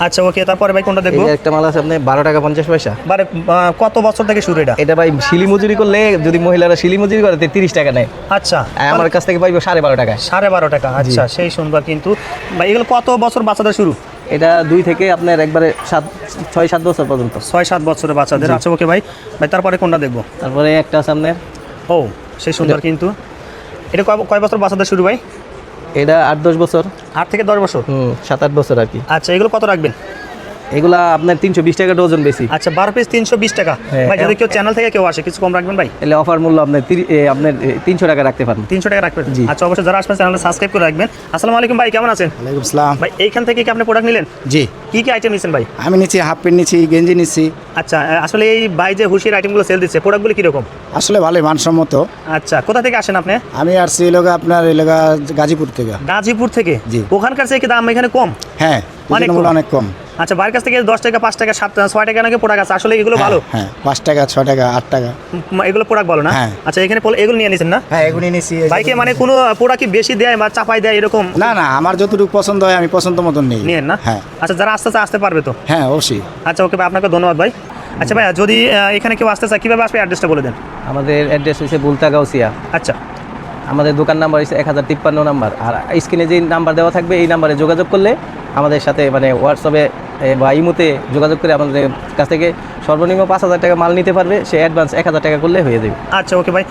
আচ্ছা ওকে, তারপরে ভাই কোনটা দেখবো? এই যে একটা মাল আছে আপনি 12 টাকা 50 পয়সা। মানে কত বছর থেকে শুরু এটা? এটা ভাই শিলি মজুরি করলে, যদি মহিলারা শিলি মজুরি করে 30 টাকা নেয়। আচ্ছা, আমার কাছ থেকে পাইবো 12.5 টাকা। 12.5 টাকা। আচ্ছা, সেই সুন্দর। কিন্তু ভাই এগুলো কত বছর বাচ্চাদের শুরু? এটা 2 থেকে আপনার একবারে 6-7 বছর পর্যন্ত। 6-7 বছরের বাচ্চাদের। আচ্ছা ওকে ভাই, তারপরে কোনটা দেখবো? তারপরে একটা আছে আপনার, ও সেই সুন্দর। কিন্তু এটা কয় বছর বাচ্চাদের শুরু ভাই? এটা 8-10 বছর। 8 থেকে 10 বছর। 7-8 বছর আর কি। আচ্ছা, এগুলো কত রাখবেন? এগুলা আপনার 320 টাকা ডজন বেশি। আচ্ছা, 12 পিস 320 টাকা। হ্যাঁ। ভাই যদি কেউ চ্যানেল থেকে কেউ আসে, কিছু কম রাখবেন ভাই? তাহলে অফার মূল্য আপনার 300 টাকা রাখতে পারেন। 300 টাকা রাখবেন। জি। আচ্ছা, অবশ্যই যারা আসবেন চ্যানেলটা সাবস্ক্রাইব করে রাখবেন। আসসালামু আলাইকুম ভাই, কেমন আছেন? ওয়ালাইকুম আসসালাম। ভাই এইখান থেকে কি আপনি প্রোডাক্ট নিলেন? জি, কি কি আইটেম নিছেন ভাই? আমি নিচ্ছি হাফ প্যান্ট নিচ্ছি, গেঞ্জি নিচ্ছি। আচ্ছা, আসলে এই ভাই যে হুশির আইটেমগুলো সেল দিচ্ছে, প্রোডাক্টগুলো কিরকম? আসলে ভালোই মানসম্মত। আচ্ছা, কোথা থেকে আসেন আপনি? আমি আসছি আপনার এলাকা গাজীপুর থেকে। গাজীপুর থেকে? জি। ওখানকার চেয়ে কি দাম এখানে কম? হ্যাঁ, অনেক তুলনামূলক কম। অনেক কম। আচ্ছা, বাইরের কাছ থেকে 10 টাকা, 5 টাকা, 7 টাকা, 6 টাকা নাকি প্রোডাক্ট আছে, আসলে এগুলো ভালো? হ্যাঁ, 5 টাকা, 6 টাকা, 8 টাকা। এগুলো প্রোডাক্ট ভালো না? হ্যাঁ। আচ্ছা, এখানে এগুলো নিয়ে নিছেন না? হ্যাঁ, এগুলি নিচ্ছি। বাইকে মানে কোনো প্রোডাক্ট কি বেশি দেয় বা চাপাই দেয় এরকম? না না, আমার যতটুকু পছন্দ হয় আমি পছন্দ মতন নিই। নিয়েন না? হ্যাঁ আচ্ছা, যারা আসতে চায় আসতে পারবে তো? হ্যাঁ, অবশ্যই। আচ্ছা ওকে ভাই, আপনাকে ধন্যবাদ ভাই। আচ্ছা ভাইয়া, যদি এখানে কেউ আসতে চায় কিভাবে আসবে, অ্যাড্রেসটা বলে দেন। আমাদের অ্যাড্রেস হচ্ছে বুলতা গাউসিয়া। আচ্ছা আমাদের দোকান নাম্বার হচ্ছে 1053 নাম্বার। আর স্ক্রিনে যে নাম্বার দেওয়া থাকবে এই নাম্বারে যোগাযোগ করলে আমাদের সাথে মানে হোয়াটসঅ্যাপে বা ইমোতে যোগাযোগ করে আমাদের কাছ থেকে সর্বনিম্ন 5,000 টাকা মাল নিতে পারবে। সে অ্যাডভান্স 1,000 টাকা করলে হয়ে যাবে। আচ্ছা ওকে ভাই।